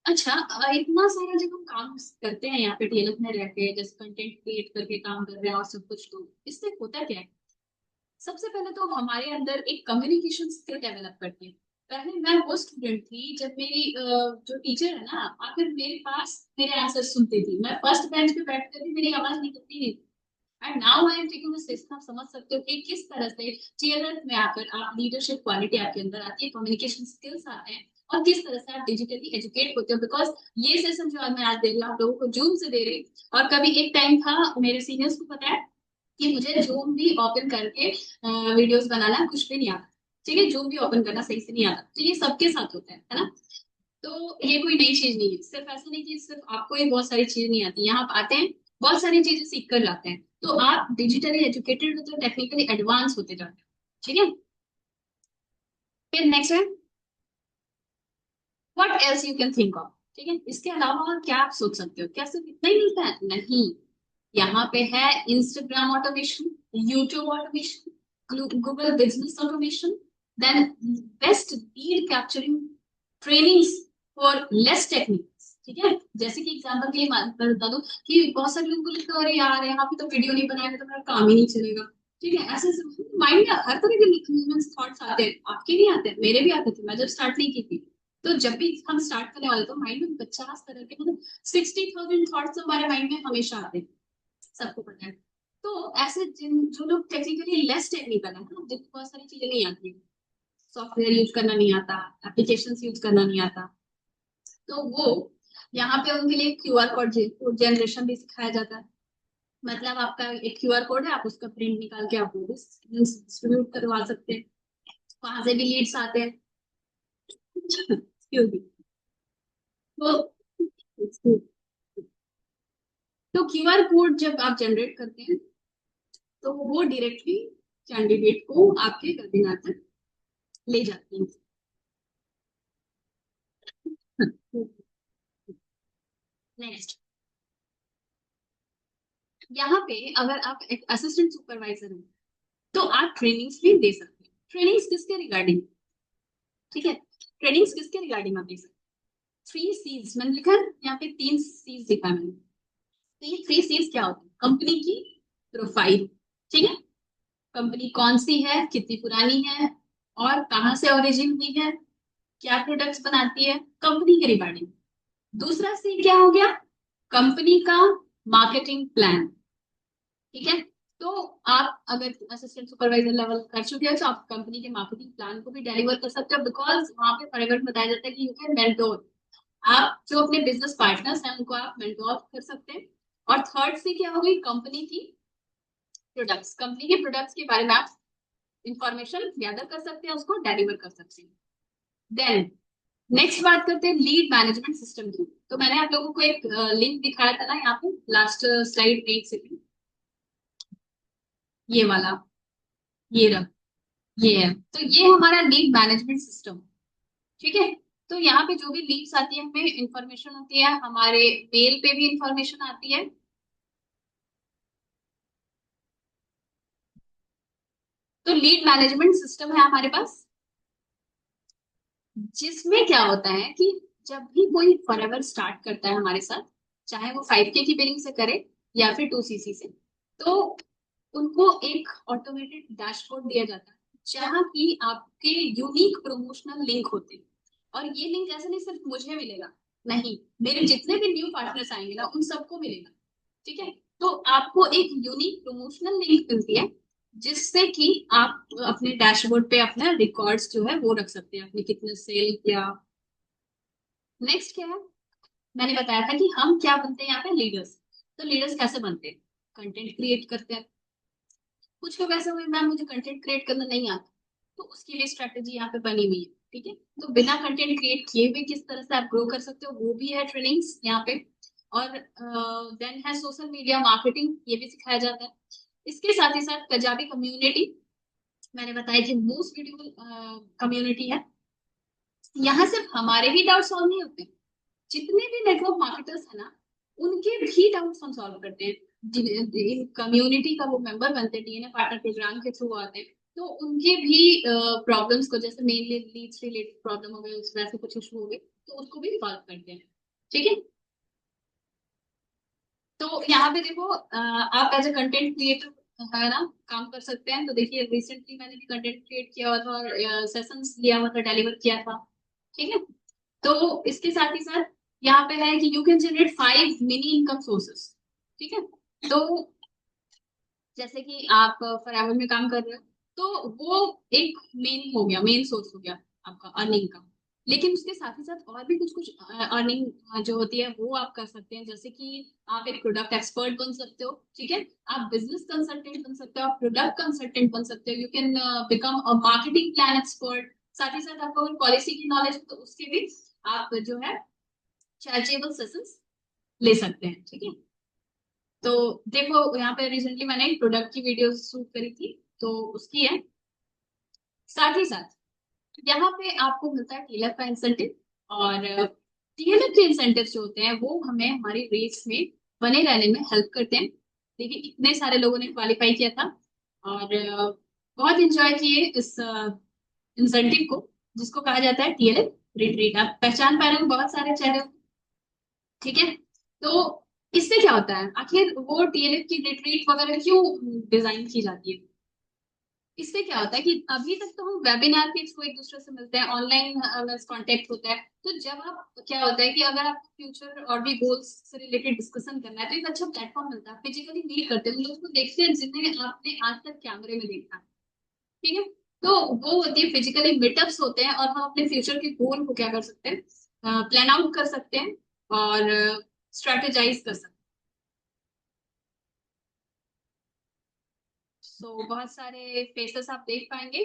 अच्छा, इतना सारा जब हम काम करते हैं यहाँ पे टीएलएफ में रह के, जैसे कंटेंट क्रिएट करके काम कर रहे हैं और सब कुछ, तो इससे होता क्या है? सबसे पहले तो हमारे अंदर एक कम्युनिकेशन स्किल डेवलप करती है। पहले मैं वो स्टूडेंट थी जब मेरी जो टीचर है ना, आकर मेरे पास मेरे आंसर सुनती थी, मैं फर्स्ट बेंच पे बैठती थी, मेरी आवाज निकलती नहीं। And now I am taking this session. आप समझ सकते हो कि किस तरह से टीएलएफ में आकर आप लीडरशिप क्वालिटी आपके अंदर आती है, कम्युनिकेशन स्किल्स आते हैं, और किस तरह से आप डिजिटली एजुकेट होते हो। बिकॉज ये सेशन जो आज मैं आज दे रही हूँ आप लोगों को जूम से दे रही हूँ, और कभी एक टाइम था मेरे सीनियर्स को पता है कि मुझे जूम भी ओपन करके वीडियोस बनाना कुछ भी नहीं आता। ठीक है, जूम भी ओपन करना सही से नहीं आता, तो ये सबके साथ होता है ना। तो ये कोई नई चीज नहीं है, सिर्फ ऐसा नहीं कि सिर्फ आपको ये बहुत सारी चीज नहीं आती, यहाँ आप आते हैं बहुत सारी चीजें सीख कर जाते हैं, तो आप डिजिटली एजुकेटेड होते हो, टेक्निकली एडवांस होते जाते हो। ठीक है, फिर नेक्स्ट है what else you can think of. ठीक है, इसके अलावा और क्या आप सोच सकते हो? क्या सिर्फ इतना ही मिलता है? नहीं, यहाँ पे है Instagram automation, YouTube automation, Google business automation, then best lead capturing trainings for less techniques. ठीक है, जैसे कि एग्जांपल के लिए मैं बता दूं कि बहुत सारे लोगों को लगता है अरे यार यहाँ पे तो वीडियो नहीं बनाएंगे तो मेरा काम ही नहीं चलेगा। ठीक है, ऐसे माइंड में हर तरह के थॉट्स आते हैं, आपके नहीं आते, मेरे भी आते थे, मैं जब स्टार्ट नहीं की थी। तो जब भी हम स्टार्ट करने वाले तो माइंड में 50 तरह के, मतलब 60,000 थॉट्स हमारे माइंड में हमेशा आते हैं, सबको पता है। तो ऐसे जिन जो लोग टेक्निकली लेस टेक्निकल है ना, जिनको बहुत सारी चीजें नहीं आती, सॉफ्टवेयर यूज करना नहीं आता, एप्लीकेशन यूज करना नहीं आता, तो वो यहाँ पे उनके लिए क्यूआर कोड जनरेशन भी सिखाया जाता है। मतलब आपका एक क्यूआर कोड है, आप उसका प्रिंट निकाल के आप वो डिस्ट्रीब्यूट करवा सकते हैं, वहां से भी लीड्स आते हैं। Excuse me। तो क्यूआर कोड जब आप जनरेट करते हैं तो वो डायरेक्टली कैंडिडेट को आपके वेबिनार तक ले जाती है। नेक्स्ट, यहाँ पे अगर आप एक असिस्टेंट सुपरवाइजर हैं तो आप ट्रेनिंग्स भी दे सकते हैं। ट्रेनिंग्स किसके रिगार्डिंग? ठीक है, ट्रेनिंग्स किसके रिगार्डिंग आप दे सकते हैं? 3 C's मैंने लिखा है यहाँ पे, 3 C's लिखा है मैंने। तो ये 3 C's क्या होती है? कंपनी की प्रोफाइल, ठीक है, कंपनी कौन सी है, कितनी पुरानी है, और कहाँ से ओरिजिन हुई है, क्या प्रोडक्ट्स बनाती है, कंपनी के रिगार्डिंग। दूसरा सी क्या हो गया? कंपनी का मार्केटिंग प्लान। ठीक है, तो आप अगर असिस्टेंट सुपरवाइजर लेवल कर चुके हैं तो आप कंपनी के मार्केटिंग प्लान को भी डिलीवर कर सकते हो, बिकॉज वहां पे फॉरवर्ड बताया जाता है कि यू कैन मेंटोर, आप जो अपने बिजनेस पार्टनर्स हैं उनको आप मेंटोर कर सकते हैं। और थर्ड सी क्या हो गई? कंपनी की प्रोडक्ट्स, कंपनी के प्रोडक्ट्स के बारे में आप इंफॉर्मेशन गैदर कर सकते हैं, उसको डिलीवर कर सकते हैं। देन नेक्स्ट बात करते हैं लीड मैनेजमेंट सिस्टम की। तो मैंने आप लोगों को एक लिंक दिखाया था ना यहाँ पे लास्ट स्लाइड में, एक सेकंड, ये वाला, ये रहा, ये है। तो ये हमारा लीड मैनेजमेंट सिस्टम। ठीक है, तो यहाँ पे जो भी लीड्स आती है हमें इंफॉर्मेशन होती है, हमारे मेल पे भी इंफॉर्मेशन आती है। तो लीड मैनेजमेंट सिस्टम है हमारे पास, जिसमें क्या होता है कि जब भी कोई फॉरएवर स्टार्ट करता है हमारे साथ, चाहे वो 5K की बिलिंग से करे या फिर 2CC से, तो उनको एक ऑटोमेटेड डैशबोर्ड दिया जाता है जहाँ की आपके यूनिक प्रमोशनल लिंक होते हैं। और ये लिंक ऐसे नहीं सिर्फ मुझे मिलेगा, नहीं, मेरे जितने भी न्यू पार्टनर्स आएंगे ना उन सबको मिलेगा। ठीक है, तो आपको एक यूनिक प्रमोशनल लिंक मिलती है, जिससे कि आप अपने डैशबोर्ड पे अपना रिकॉर्ड्स जो है वो रख सकते हैं, आपने कितने सेल किया। नेक्स्ट क्या है? मैंने बताया था कि हम क्या बनते हैं यहाँ पे, लीडर्स। तो लीडर्स कैसे बनते हैं? कंटेंट क्रिएट करते हैं। कुछ लोग ऐसे हुए मैम मुझे कंटेंट क्रिएट करना नहीं आता, तो उसके लिए स्ट्रेटेजी यहाँ पे बनी हुई है। ठीक है। तो बिना कंटेंट क्रिएट किए हुए किस तरह से आप ग्रो कर सकते हो, वो भी है ट्रेनिंग्स यहाँ पे। और देन है सोशल मीडिया मार्केटिंग, ये भी सिखाया जाता है। इसके साथ ही साथ पंजाबी कम्युनिटी, मैंने बताया कि मोस्ट ब्यूटीफुल कम्युनिटी है। यहाँ सिर्फ हमारे ही डाउट सॉल्व नहीं होते, जितने भी नेटवर्क मार्केटर्स है ना, उनके भी डाउट्स हम सॉल्व करते हैं। कम्युनिटी का वो मेंबर बनते हैं, डीएनए पार्टनर प्रोग्राम के थ्रू आते हैं, तो उनके भी प्रॉब्लम्स को, जैसे मेनली लीड्स रिलेटेड प्रॉब्लम हो गई, उस वैसे कुछ इशू हो गए, तो उसको भी सॉल्व करते हैं। ठीक है। तो यहाँ पे देखो, आप एज ए कंटेंट क्रिएटर है ना काम कर सकते हैं। तो देखिए रिसेंटली मैंने भी कंटेंट क्रिएट किया हुआ था और सेशंस लिया हुआ था, डिलीवर किया था। ठीक है। तो इसके साथ ही साथ यहाँ पे है कि you can generate 5 mini income sources. ठीक है। तो जैसे कि आप फॉरएवर में काम कर रहे हो, तो वो एक मेन हो गया, मेन सोर्स हो गया आपका अर्निंग का। लेकिन उसके साथ ही साथ और भी कुछ कुछ अर्निंग जो होती है वो आप कर सकते हैं। जैसे कि आप एक प्रोडक्ट एक्सपर्ट बन सकते हो। ठीक है। आप बिजनेस कंसल्टेंट बन सकते हो, आप प्रोडक्ट कंसल्टेंट बन सकते हो, you can become a marketing plan expert. साथ ही साथ आपको अगर पॉलिसी की नॉलेज है तो उसके भी आप जो है चार्जेबल सेशंस ले सकते हैं। ठीक है। तो देखो यहाँ पे रिसेंटली मैंने एक प्रोडक्ट की वीडियो शूट करी थी, तो उसकी है। साथ ही साथ यहाँ पे आपको मिलता है टीएलएफ का इंसेंटिव। और टीएलएफ के इंसेंटिव जो होते हैं वो हमें हमारी रेस में बने रहने में हेल्प करते हैं। देखिए इतने सारे लोगों ने क्वालिफाई किया था और बहुत इंजॉय किए इस इंसेंटिव को, जिसको कहा जाता है टीएलएफ रिट्रीट। आप पहचान पा रहे हो बहुत सारे चेहरे। ठीक है। तो इससे क्या होता है, आखिर वो टीएलएफ की रिट्रीट वगैरह क्यों डिजाइन की जाती है? इससे क्या होता है कि अभी तक तो हम वेबिनार के थ्रू एक दूसरे से मिलते हैं, ऑनलाइन कांटेक्ट होता है। तो जब आप क्या होता है कि अगर आप फ्यूचर और भी गोल्स से रिलेटेड डिस्कशन करना है, तो एक अच्छा प्लेटफॉर्म मिलता है, फिजिकली मीट करते हैं, उन लोगों को देखते हैं जिन्हें आपने आज तक कैमरे में देखा। ठीक है। तो वो होती है फिजिकली मीटअप्स होते हैं, और हम अपने फ्यूचर के गोल को क्या कर सकते हैं, प्लान आउट कर सकते हैं और स्ट्रेटेजाइज कर सकते हैं। सो बहुत सारे फेसेस आप देख पाएंगे।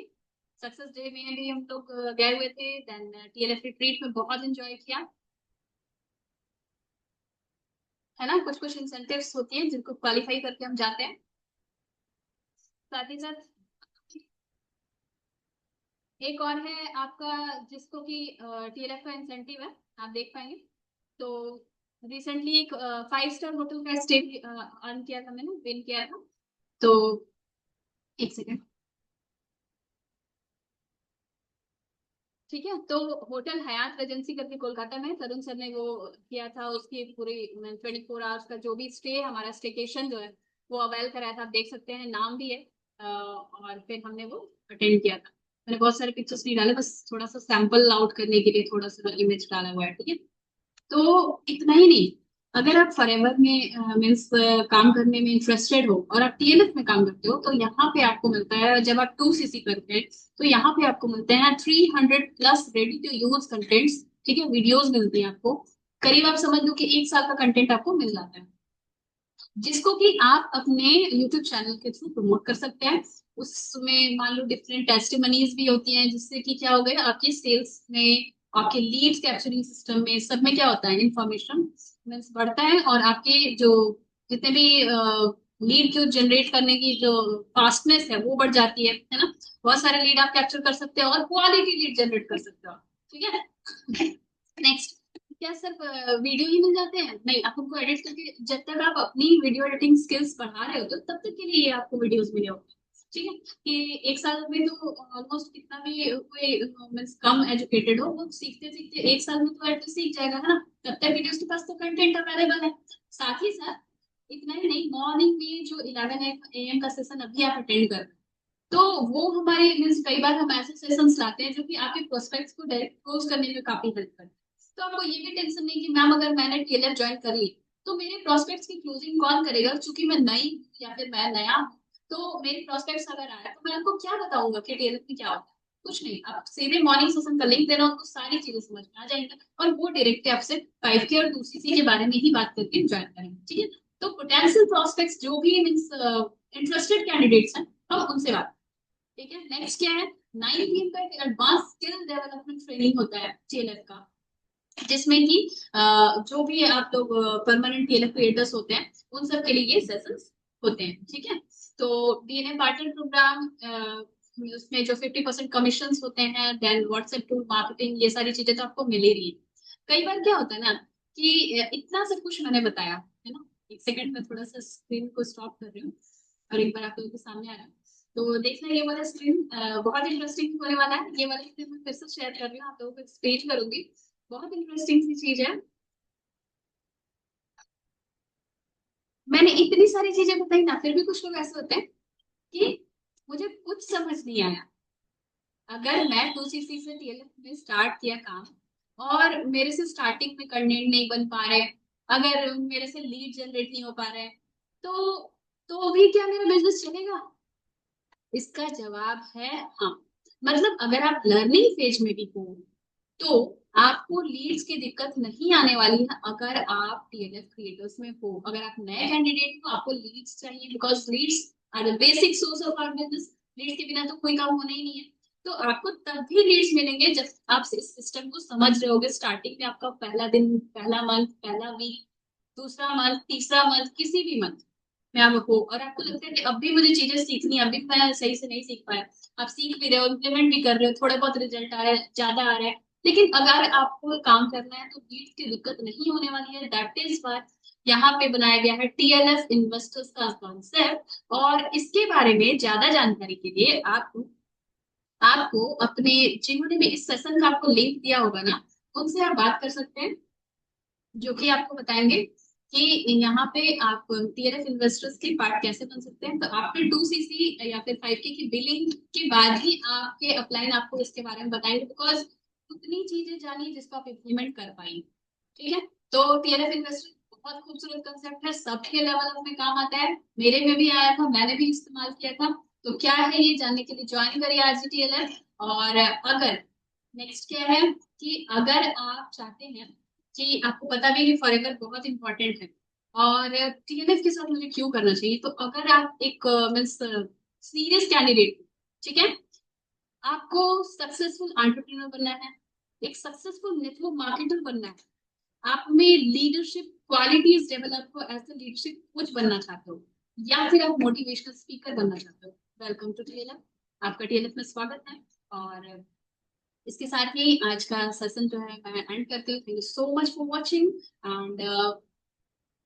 सक्सेस डे में भी हम लोग गए हुए थे, देन टीएलएफ रिट्रीट में बहुत एंजॉय किया, है ना। कुछ कुछ इंसेंटिव्स होती हैं जिनको क्वालिफाई करके हम जाते हैं। साथ ही साथ एक और है आपका, जिसको कि टीएलएफ का इंसेंटिव है, आप देख पाएंगे। तो रिसेंटली एक 5 स्टार होटल का स्टे अर्न किया था, मैंने विन किया था। तो एक सेकेंड। ठीक है। तो होटल हयात रेजेंसी करके कोलकाता में तरुण सर ने वो किया था, उसकी पूरी 24 आवर्स का जो भी स्टे, हमारा स्टेकेशन जो है वो अवेल कराया था। आप देख सकते हैं, नाम भी है। और फिर हमने वो अटेंड किया था। मैंने बहुत सारे पिक्चर्स नहीं डाले, बस थोड़ा सा सैंपल आउट करने के लिए थोड़ा सा इमेज डाला हुआ है। ठीक है। तो इतना ही नहीं, अगर आप फॉरएवर में मीन्स काम करने में इंटरेस्टेड हो और आप टीएलएफ में काम करते हो, तो यहाँ पे आपको मिलता है, जब आप 2सीसी करते हैं तो यहाँ पे आपको मिलते हैं 300+ रेडी टू यूज कंटेंट्स। ठीक है। वीडियोस मिलती हैं आपको, करीब आप समझ लो कि 1 साल का कंटेंट आपको मिल जाता है, जिसको कि आप अपने यूट्यूब चैनल के थ्रू प्रमोट कर सकते हैं। उसमें मान लो डिफरेंट टेस्टिमनीज भी होती हैं, जिससे कि क्या हो गया, आपके सेल्स में, आपके लीड्स कैप्चरिंग सिस्टम में, सब में क्या होता है, इंफॉर्मेशन मीन्स बढ़ता है। और आपके जो जितने भी लीड जो जनरेट करने की जो फास्टनेस है वो बढ़ जाती है ना। बहुत सारे लीड आप कैप्चर कर सकते हो और क्वालिटी लीड जनरेट कर सकते हो। ठीक है। नेक्स्ट, क्या सिर्फ वीडियो ही मिल जाते हैं? नहीं, आप उनको एडिट करके, जब तक आप अपनी वीडियो एडिटिंग स्किल्स बढ़ा रहे हो तो तब तक के लिए ये आपको वीडियोस मिले होंगे। ठीक है। कि 1 साल में तो ऑलमोस्ट कितना भी कोई मीन्स कम एजुकेटेड हो, वो सीखते सीखते 1 साल में तो एटलीस्ट सीख जाएगा, है ना। तब तक वीडियोस के पास तो कंटेंट अवेलेबल है। साथ ही साथ इतना ही नहीं, मॉर्निंग में जो 11 AM का सेशन अभी आप अटेंड कर रहे हैं, तो वो हमारे मीन्स कई बार हम ऐसे सेशंस लाते हैं जो कि आपके प्रोस्पेक्ट्स को डायरेक्ट क्लोज करने में काफी हेल्प करते हैं। तो आपको ये भी टेंशन नहीं कि मैम अगर मैंने टेलर ज्वाइन कर ली तो मेरे प्रोस्पेक्ट्स की क्लोजिंग कौन करेगा, क्योंकि मैं नई हूं या फिर मैं नया हूं। तो मेरे प्रोस्पेक्ट्स अगर आए तो मैं उनको क्या बताऊंगा कि टेलर में क्या होता है? कुछ नहीं, आप सीधे मॉर्निंग सेशन का लिंक देना, उनको सारी चीजें समझ में आ जाएंगी और वो डायरेक्ट आपसे 5K और दूसरी चीज के बारे में ही बात करके ज्वाइन करेंगे। ठीक है। तो पोटेंशियल प्रोस्पेक्ट्स जो भी मीन्स इंटरेस्टेड कैंडिडेट्स हैं, हम उनसे बात ठीक है, नेक्स्ट क्या है, 9 PM का एक एडवांस स्किल डेवलपमेंट ट्रेनिंग होता है TLF का, जिसमें कि जो भी आप लोग परमानेंट TLF क्रिएटर्स होते हैं उन सब के लिए ये सेशंस होते हैं। ठीक है, तो DNA पार्टनर प्रोग्राम, उसमें जो 50% कमीशन होते हैं, देन व्हाट्सएप टूल मार्केटिंग, ये सारी चीजें तो आपको मिल ही रही है। कई बार क्या होता है ना कि इतना सब कुछ मैंने बताया है ना, एक सेकंड में थोड़ा सा स्क्रीन को स्टॉप कर रही हूँ और एक बार आप लोगों के सामने आ रहा है, तो देखना ये वाला स्क्रीन बहुत इंटरेस्टिंग होने वाला है। ये वाला स्क्रीन मैं फिर से शेयर कर रही हूँ, आप लोगों को एक्सप्लेन करूंगी, बहुत इंटरेस्टिंग सी चीज है। मैंने इतनी सारी चीजें बताई ना, फिर भी कुछ लोग ऐसे होते हैं कि मुझे कुछ समझ नहीं आया। अगर मैं 2CC से TLF में स्टार्ट किया काम और मेरे से स्टार्टिंग में कंटेंट नहीं बन पा रहे, अगर मेरे से लीड जनरेट नहीं हो पा रहे, तो भी क्या मेरा बिजनेस चलेगा? इसका जवाब है हाँ। मतलब अगर आप लर्निंग फेज में भी हो तो आपको लीड्स की दिक्कत नहीं आने वाली है। अगर आप TLF क्रिएटर्स में हो, अगर आप नए कैंडिडेट हो, आपको लीड्स चाहिए, because leads are the basic source of our business. Leads के बिना तो कोई काम होना ही नहीं है। तो आपको तब भी लीड्स मिलेंगे जब आप इस सिस्टम को समझ रहे होगे। स्टार्टिंग में आपका पहला दिन, पहला मंथ, पहला वीक, दूसरा मंथ, तीसरा मंथ, किसी भी मंथ में आप हो और आपको लगता है कि अब भी मुझे चीजें सीखनी है, अभी भी मैं सही से नहीं सीख पाया, आप सीख भी रहे हो, इम्प्लीमेंट भी कर रहे हो, थोड़े बहुत रिजल्ट आ रहे हैं, ज्यादा आ रहा है, लेकिन अगर आपको काम करना है तो लीड्स की दिक्कत नहीं होने वाली है। दैट इज वाई यहाँ पे बनाया गया है TLF इन्वेस्टर्स का कॉन्सेप्ट। और इसके बारे में ज्यादा जानकारी के लिए आपको आपको अपने, जिन्होंने भी इस सेशन का आपको लिंक दिया होगा ना, उनसे आप बात कर सकते हैं, जो कि आपको बताएंगे कि यहाँ पे आप TLF इन्वेस्टर्स के पार्ट कैसे बन सकते हैं। तो आफ्टर 2CC या फिर 5K की बिलिंग के बाद ही आपके अपलाइन आपको इसके बारे में बताएंगे, बिकॉज उतनी चीजें जानिए जिसको आप इम्प्लीमेंट कर पाएंगे। ठीक है, तो TLF इन्वेस्टर बहुत खूबसूरत कंसेप्ट है, सबके लेवल अप में काम आता है, मेरे में भी आया था, मैंने भी इस्तेमाल किया था। तो क्या है ये जानने के लिए ज्वाइन करिए आज ही TLF। और अगर नेक्स्ट क्या है कि अगर आप चाहते हैं कि आपको पता भी है कि फॉरेवर बहुत इंपॉर्टेंट है और TLF के साथ मुझे क्यों करना चाहिए, तो अगर आप एक मीन्स सीरियस कैंडिडेट, ठीक है, आपको सक्सेसफुल एंटरप्रेन्योर बनना है, एक सक्सेसफुल नेटवर्क मार्केटर बनना है, आप में लीडरशिप क्वालिटीज डेवलप हो, एज ए लीडरशिप कोच बनना चाहते हो, या फिर आप मोटिवेशनल स्पीकर बनना चाहते हो, वेलकम टू TLF, आपका TLF में स्वागत है। और इसके साथ ही आज का सेशन जो है मैं एंड करती हूँ। Thank you so much for watching and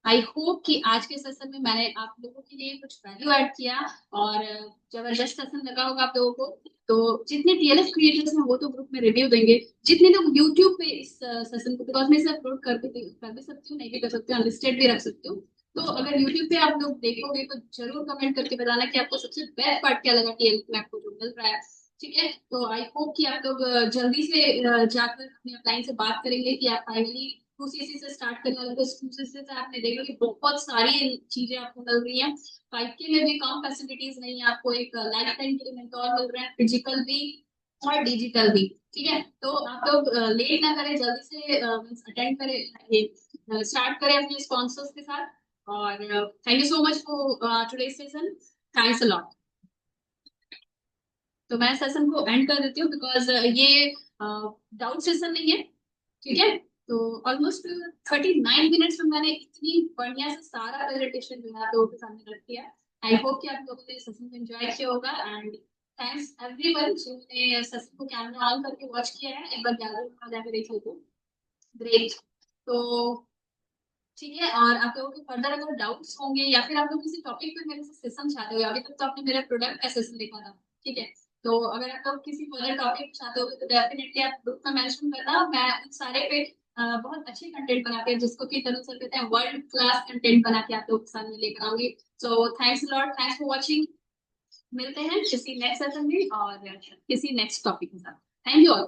I hope कि आज के सेशन में मैंने आप लोगों के लिए कुछ वैल्यू ऐड किया और जबरदस्त सेशन लगा होगा आप लोगों को। तो जितने TLF क्रिएटर्स हैं वो तो ग्रुप में रिव्यू देंगे, जितने लोग यूट्यूब पे इस सेशन को, बिकॉज मैं इसे अपलोड कर भी सकती हूँ, नहीं भी कर सकती हूँ, अनलिस्टेड भी रख सकती हूँ। तो अगर यूट्यूब पे आप लोग देखोगे तो जरूर कमेंट करके बताना कि आपको सबसे बेस्ट पार्ट क्या लगा TLF में आपको जो मिल रहा है। ठीक है, तो आई होप कि आप लोग जल्दी से जाकर अपने अपलाइन से बात करेंगे कि आप फाइनली 2CC से स्टार्ट करने वाले, तो 2CC से आपने देखा कि बहुत सारी चीजें आपको मिल रही हैं। 5K में भी कम फैसिलिटीज नहीं है, आपको एक लाइफ टाइम के लिए मेंटोर मिल रहे हैं, फिजिकल भी और डिजिटल भी। ठीक है, तो आप लोग लेट ना करें, जल्दी से अटेंड करें, ये स्टार्ट करें अपने स्पॉन्सर्स के साथ। और thank you so much for today's session, thanks a lot. तो मैं सेशन को एंड कर देती हूँ, बिकॉज ये डाउट सेशन नहीं है। ठीक है, तो ऑलमोस्ट 39 मिनट्स में मैंने इतनी बढ़िया से सारा प्रेजेंटेशन जो है आप लोगों के सामने रख दिया। आई होप कि आप लोगों ने सेशन को एंजॉय किया होगा एंड थैंक्स एवरीवन जिन्होंने सेशन को कैमरा ऑन करके वॉच किया है, एक बार गैलरी में जाकर देख लो तो ग्रेट। तो ठीक है, और आप लोगों के फर्दर अगर डाउट्स होंगे या फिर आप लोग किसी टॉपिक पे मेरे से सेशन चाहते हो, अभी तक तो आपने मेरा प्रोडक्ट का सेशन देखा था, ठीक है, तो अगर आप लोग किसी फर्दर टॉपिक चाहते हो तो डेफिनेटली आप ग्रुप में मेंशन करना, मैं उन सारे पे बहुत अच्छे कंटेंट बनाते हैं, जिसको कि तनु सर कहते हैं वर्ल्ड क्लास कंटेंट बना के आप लोग के सामने लेकर आऊंगी। So thanks lot, thanks for watching. मिलते हैं किसी नेक्स्ट सेशन में और किसी नेक्स्ट टॉपिक के साथ। Thank you all.